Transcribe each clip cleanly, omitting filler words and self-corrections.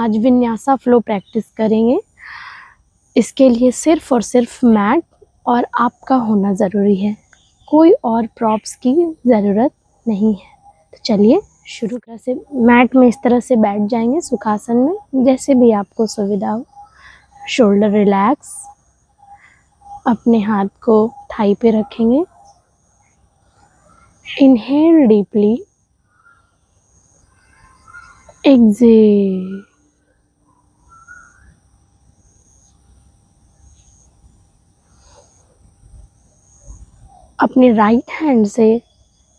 आज vinyasa flow practice करेंगे। इसके लिए सिर्फ और सिर्फ मैट और आपका होना ज़रूरी है, कोई और प्रॉप्स की ज़रूरत नहीं है। तो चलिए शुरू कर से मैट में इस तरह से बैठ जाएंगे सुखासन में, जैसे भी आपको सुविधा हो। शोल्डर रिलैक्स, अपने हाथ को थाई पे रखेंगे। Inhale deeply, exhale. अपने राइट हैंड से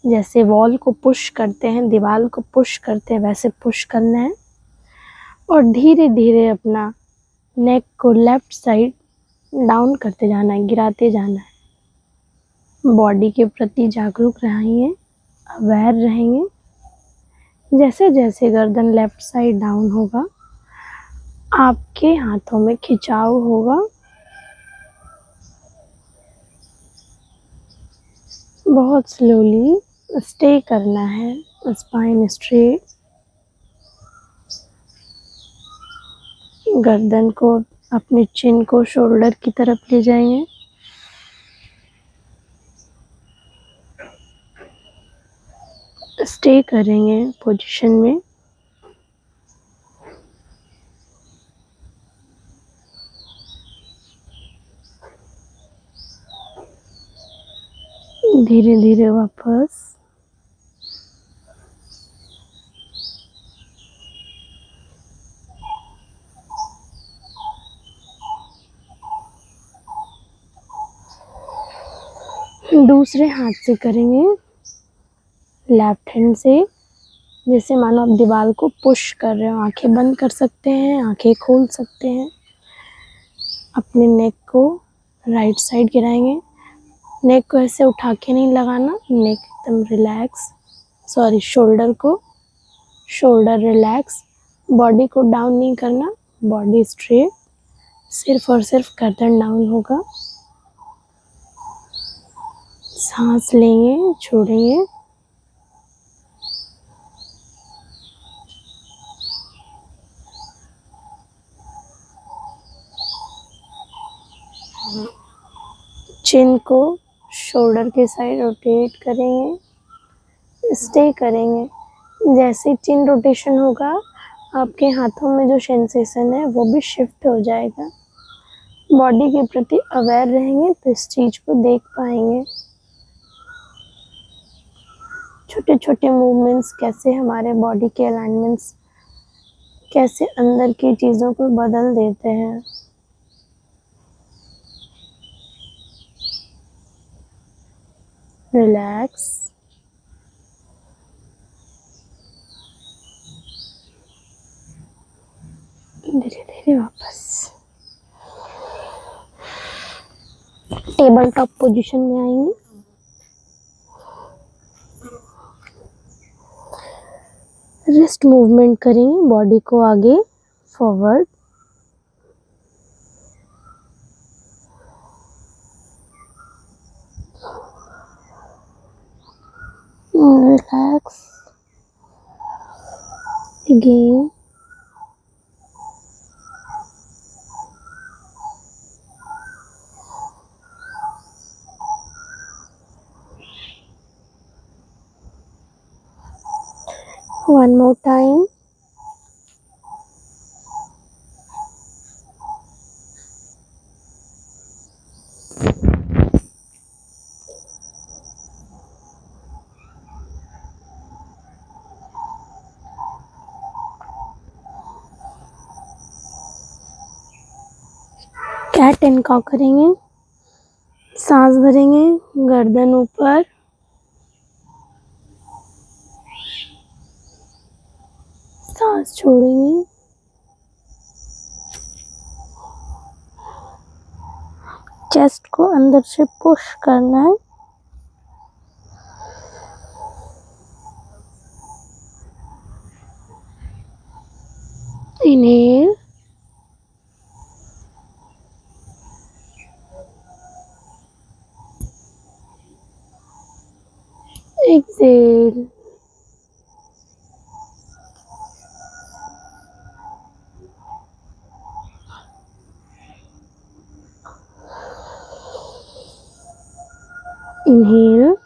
जैसे वॉल को पुश करते हैं, दीवार को पुश करते हैं, वैसे पुश करना है और धीरे धीरे अपना नेक को लेफ्ट साइड डाउन करते जाना है, गिराते जाना है। बॉडी के प्रति जागरूक रहेंगे, अवेयर रहेंगे। जैसे जैसे गर्दन लेफ्ट साइड डाउन होगा, आपके हाथों में खिंचाव होगा। बहुत स्लोली स्टे करना है, स्पाइन स्ट्रेट। गर्दन को, अपने चिन को शोल्डर की तरफ ले जाएंगे। स्टे करेंगे पोजीशन में। धीरे धीरे वापस। दूसरे हाथ से करेंगे, लेफ्ट हैंड से। जैसे मानो आप दीवार को पुश कर रहे हो, आंखें बंद कर सकते हैं, आंखें खोल सकते हैं। अपने नेक को राइट साइड गिराएंगे। नेक को ऐसे उठा के नहीं लगाना, नेक एकदम रिलैक्स। शोल्डर को, शोल्डर रिलैक्स। बॉडी को डाउन नहीं करना, बॉडी स्ट्रेट। सिर्फ और सिर्फ गर्दन डाउन होगा। सांस लेंगे, छोड़ेंगे। चिन को शोल्डर के साइड रोटेट करेंगे, स्टे करेंगे। जैसे चिन रोटेशन होगा, आपके हाथों में जो सेंसेशन है वो भी शिफ्ट हो जाएगा। बॉडी के प्रति अवेयर रहेंगे तो इस चीज को देख पाएंगे। छोटे छोटे मूवमेंट्स कैसे हमारे बॉडी के अलाइनमेंट्स कैसे अंदर की चीजों को बदल देते हैं। रिलैक्स। धीरे धीरे वापस टेबल टॉप पोजीशन में आएंगे। रिस्ट मूवमेंट करेंगे, बॉडी को आगे forward. Relax again. One more time. Cat and cow करेंगे। सांस भरेंगे, गर्दन ऊपर। सांस छोड़ेंगे। चेस्ट को अंदर से पुश करना है। Inhale, exhale. Inhale.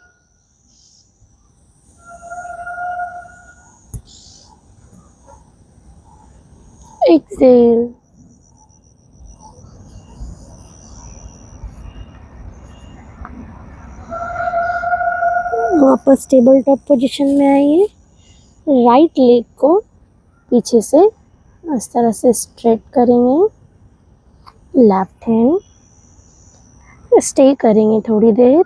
Exhale. वापस टेबल टॉप पोजीशन में आइए। राइट लेग को पीछे से इस तरह से स्ट्रेट करेंगे। लेफ्ट हैंड स्टे करेंगे थोड़ी देर।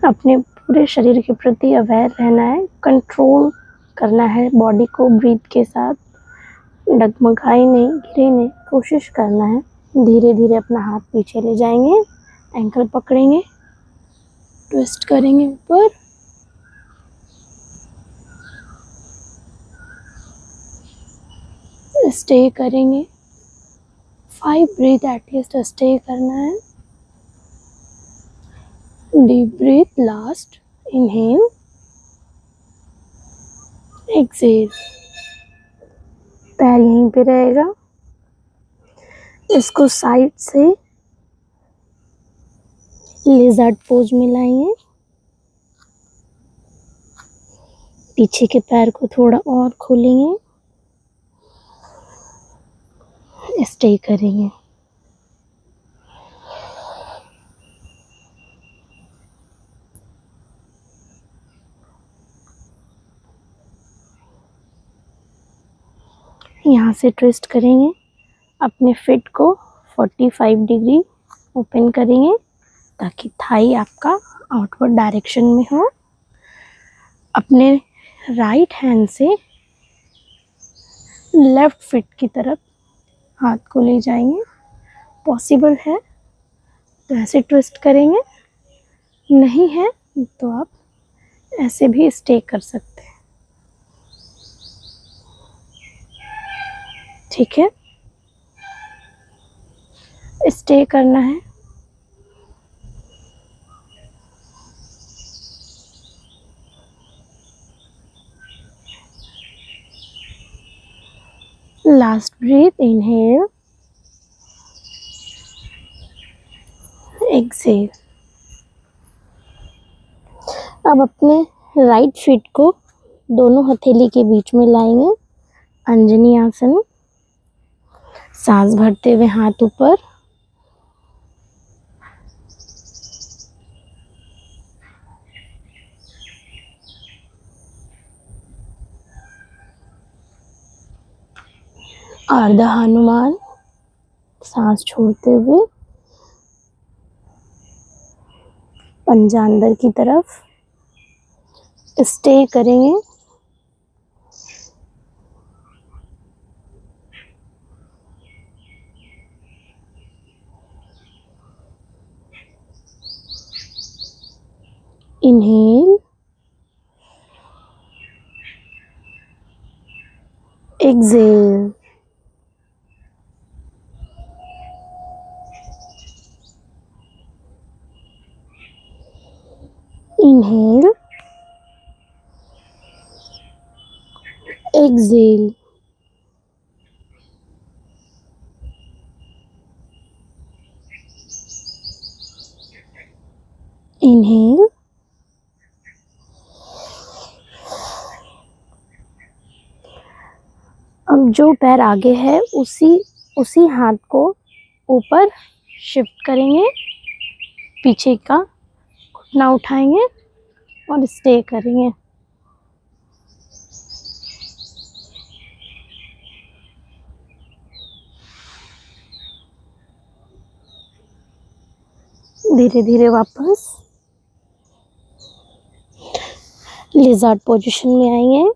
अपने पूरे शरीर के प्रति अवेयर रहना है, कंट्रोल करना है बॉडी को ब्रीथ के साथ। डगमगाए नहीं, गिरे नहीं, कोशिश करना है। धीरे धीरे अपना हाथ पीछे ले जाएंगे, एंकल पकड़ेंगे, ट्विस्ट करेंगे ऊपर, स्टे करेंगे। 5 ब्रीथ एटलीस्ट स्टे करना है। Deep breath last. Inhale, exhale. पैर यहीं पे रहेगा। इसको साइड से लिजर्ड पोज में लाएंगे। पीछे के पैर को थोड़ा और खोलेंगे, स्टे करेंगे। यहाँ से ट्विस्ट करेंगे। अपने फिट को 45 डिग्री ओपन करेंगे ताकि थाई आपका आउटवर्ड डायरेक्शन में हो। अपने राइट हैंड से लेफ्ट फिट की तरफ हाथ को ले जाएंगे। पॉसिबल है तो ऐसे ट्विस्ट करेंगे, नहीं है तो आप ऐसे भी स्टे कर सकते हैं। ठीक है, स्टे करना है। Last breath, inhale, exhale. अब अपने राइट फीट को दोनों हथेली के बीच में लाएंगे, अंजनी आसन। सांस भरते हुए हाथ ऊपर, अर्ध हनुमान। सांस छोड़ते हुए पंजा अंदर की तरफ, स्टे करेंगे। Inhale, exhale. Inhale, exhale. Inhale, अब जो पैर आगे है उसी हाथ को ऊपर शिफ्ट करेंगे, पीछे का घुटना उठाएंगे और स्टे करेंगे। धीरे धीरे वापस लिजर्ड पोजीशन में आएंगे।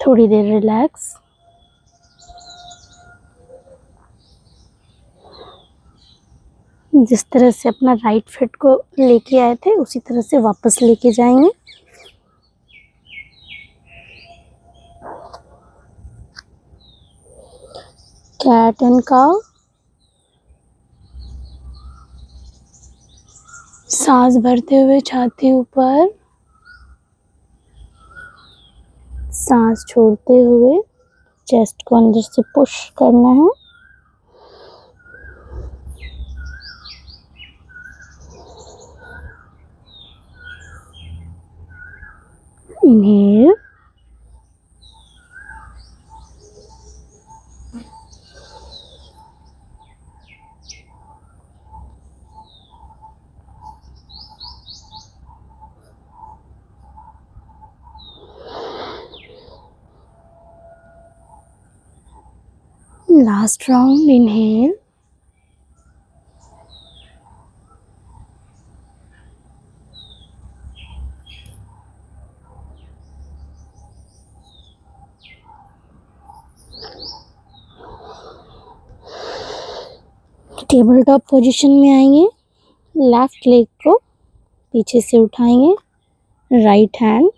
थोड़ी देर रिलैक्स। जिस तरह से अपना राइट फिट को लेके आए थे उसी तरह से वापस लेके जाएंगे। Cat and cow. सांस भरते हुए छाती ऊपर, सांस छोड़ते हुए चेस्ट को अंदर से पुश करना है। Inhale, last round. Inhale, table top position में आएंगे। लेफ्ट लेग को पीछे से उठाएंगे, राइट हैंड,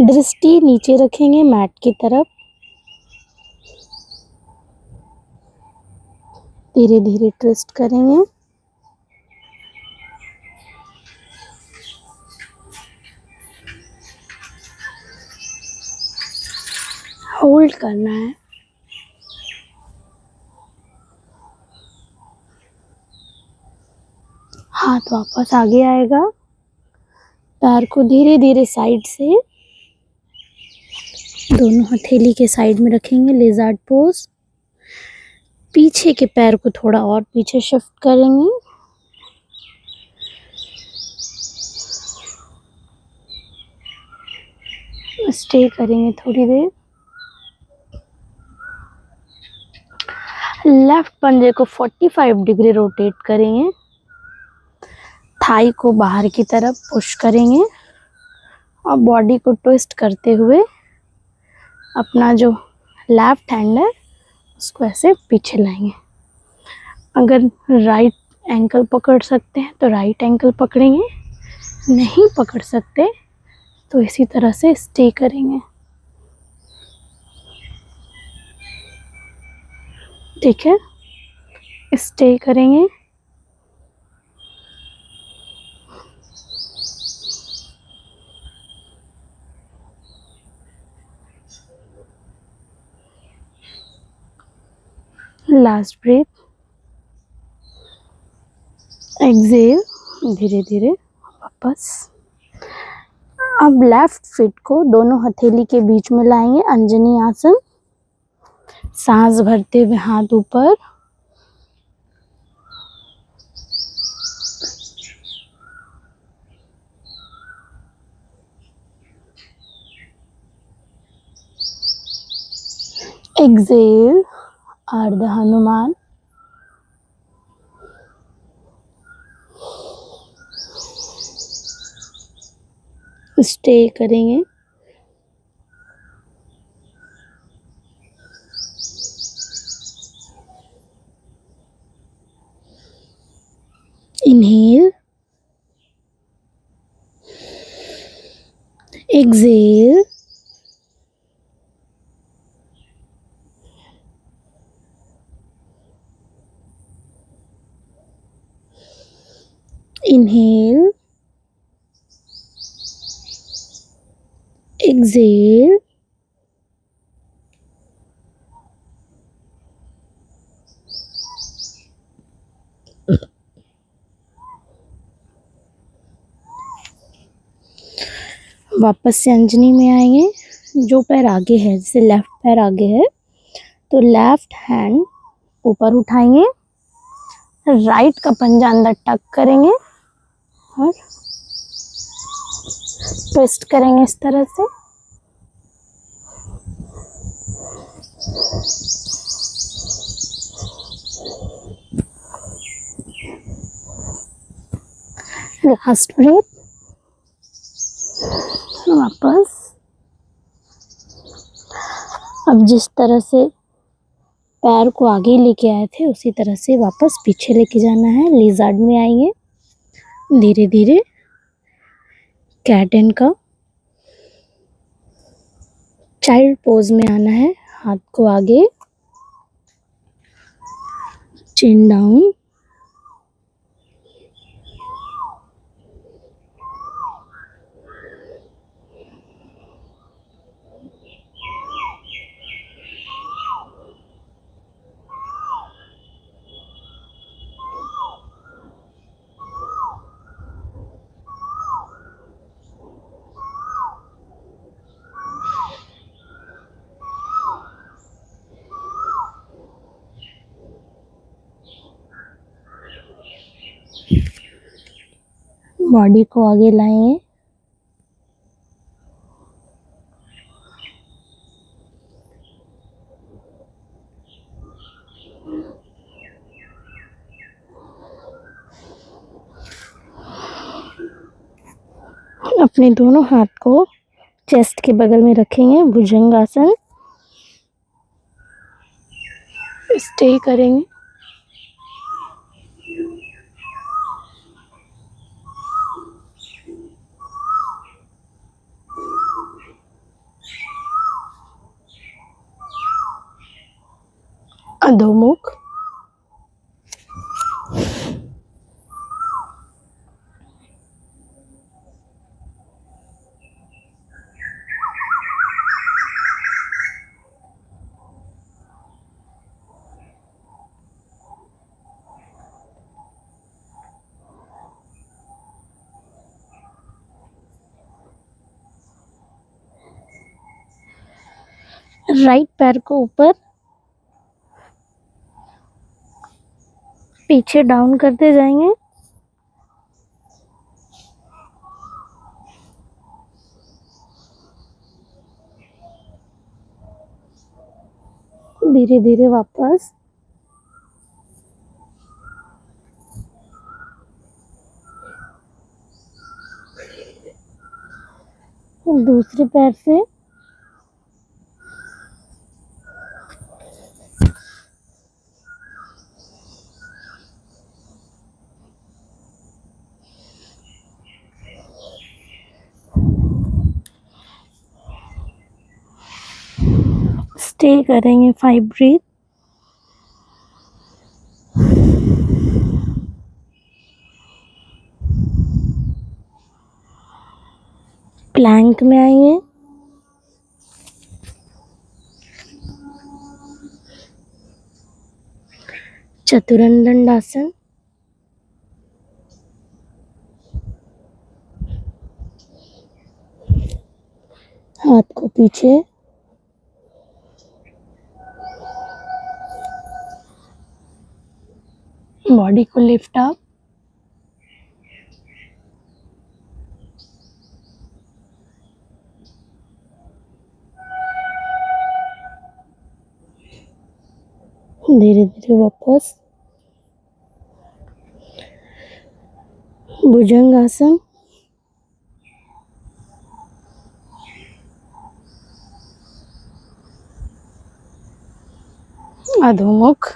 दृष्टि नीचे रखेंगे मैट की तरफ। धीरे धीरे ट्विस्ट करेंगे। होल्ड करना है। हाथ वापस आगे आएगा। पैर को धीरे धीरे साइड से दोनों हथेली के साइड में रखेंगे, लेज़ार्ड पोज। पीछे के पैर को थोड़ा और पीछे शिफ्ट करेंगे। स्टे करेंगे थोड़ी देर। लेफ्ट पंजे को 45 डिग्री रोटेट करेंगे। थाई को बाहर की तरफ पुश करेंगे और बॉडी को ट्विस्ट करते हुए अपना जो लेफ्ट हैंड है उसको ऐसे पीछे लाएंगे। अगर राइट एंकल पकड़ सकते हैं तो राइट एंकल पकड़ेंगे, नहीं पकड़ सकते तो इसी तरह से स्टे करेंगे। ठीक है, स्टे करेंगे। लास्ट ब्रेथ, एक्सेल, धीरे धीरे वापस। अब लेफ्ट फीट को दोनों हथेली के बीच में लाएंगे, अंजनी आसन। सांस भरते हुए हाथ ऊपर, एक्सेल, अर्ध हनुमान। स्टे करेंगे। इनहेल, एक्सेल, इनहेल, एक्सेल, वापस से अंजनी में आएंगे। जो पैर आगे है, जैसे लेफ्ट पैर आगे है तो लेफ्ट हैंड ऊपर उठाएंगे, राइट का पंजा अंदर टक करेंगे और ट्विस्ट करेंगे इस तरह से। लास्ट ब्रेथ, वापस। अब जिस तरह से पैर को आगे लेके आए थे उसी तरह से वापस पीछे लेके जाना है। लिज़ार्ड में आएंगे, धीरे धीरे कैट एंड का चाइल्ड पोज में आना है। हाथ को आगे, चिन डाउन, बॉडी को आगे लाएंगे। अपने दोनों हाथ को चेस्ट के बगल में रखेंगे, भुजंगासन स्टे करेंगे। अधोमुख। राइट पैर को ऊपर पीछे डाउन करते जाएंगे। धीरे धीरे वापस। दूसरे पैर से स्टे करेंगे 5 ब्रीथ। प्लैंक में आएंगे। चतुरंग दंडासन। हाथ को पीछे। बॉडी को लिफ्ट अप। धीरे धीरे वापस। भुजंगासन। अधोमुख।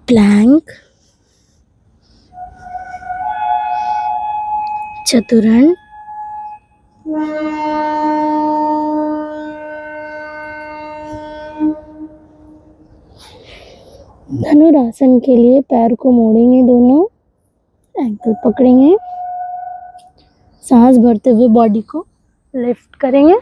प्लैंक। चतुरंग। धनुरासन के लिए पैर को मोड़ेंगे, दोनों एंकल पकड़ेंगे। सांस भरते हुए बॉडी को लिफ्ट करेंगे।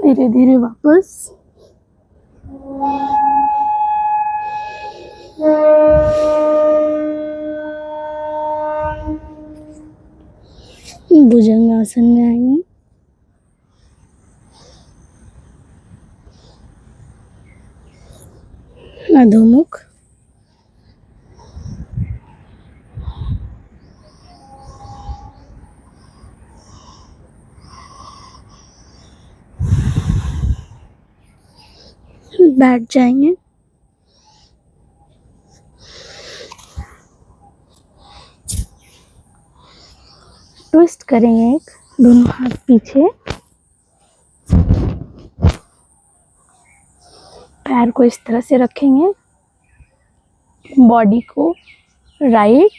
धीरे धीरे वापस। भुजंगासन में आएंगे। अधोमुख। बैठ जाएंगे। ट्विस्ट करेंगे एक, दोनों हाथ पीछे। पैर को इस तरह से रखेंगे। बॉडी को right,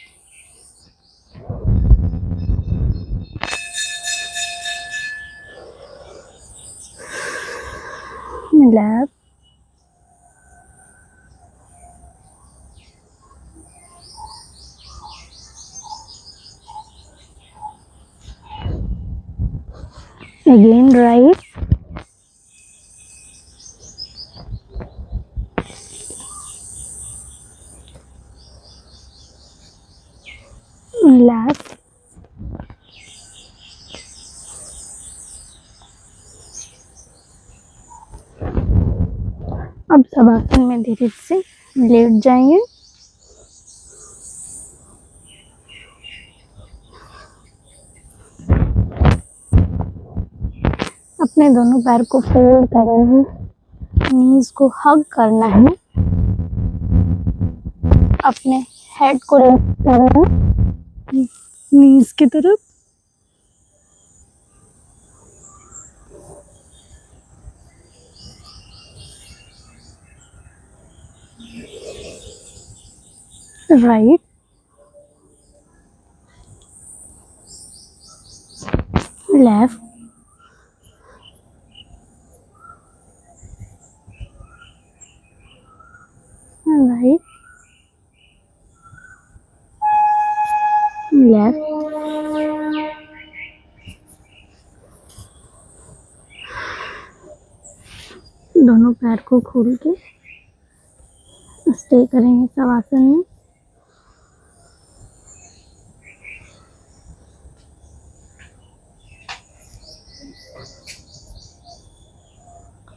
left, again right, left, अब शवासन में धीरे से लेट जाएंगे। अपने दोनों पैर को फोल्ड करना है, नीज को हग करना है, अपने हेड को लिफ्ट करना है नीज की तरफ। राइट, लेफ्ट, राइट, लेफ्ट, दोनों पैर को खोल के स्टे करेंगे शवासन में।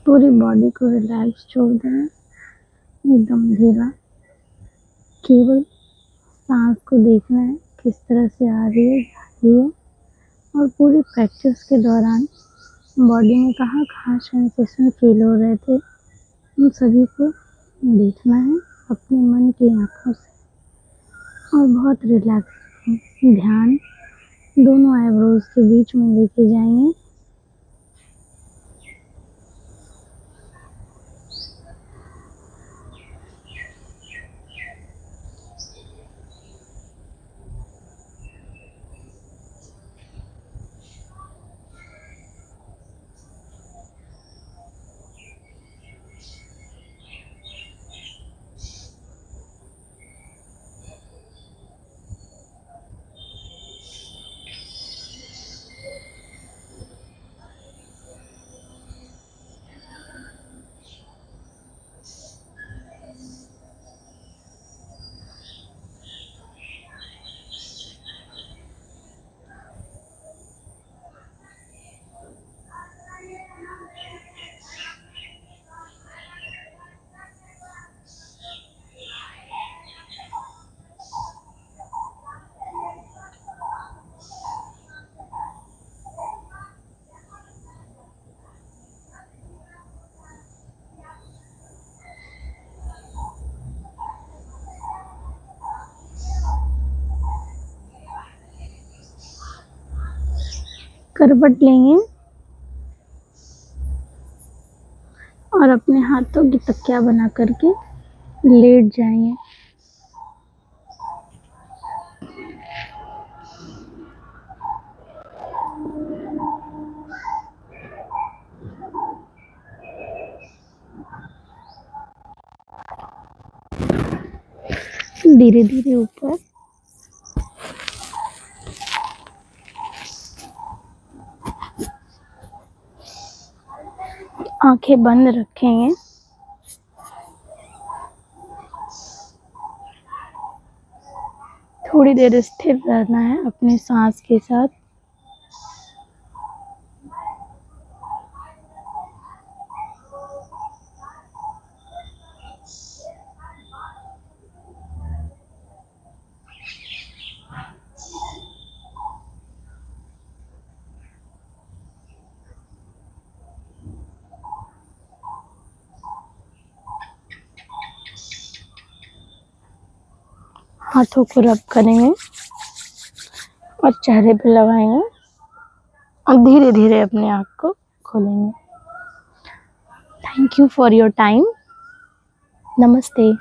पूरी बॉडी को रिलैक्स छोड़ देना, एकदम धीरा। केवल सांस को देखना है किस तरह से आ रही है, जा रही है, और पूरी प्रैक्टिस के दौरान बॉडी में कहाँ कहाँ सेंसेशन फील हो रहे थे उन सभी को देखना है अपने मन की आंखों से, और बहुत रिलैक्स ध्यान दोनों आईब्रोज के बीच में लेके जाएंगे। करवट लेंगे और अपने हाथों की तकिया बना करके लेट जाएंगे। धीरे धीरे ऊपर, आंखें बंद रखेंगे। थोड़ी देर स्थिर रहना है अपने सांस के साथ। हाथों को रब करेंगे और चेहरे पे लगाएंगे और धीरे धीरे अपने आँख को खोलेंगे। Thank you for your time. नमस्ते।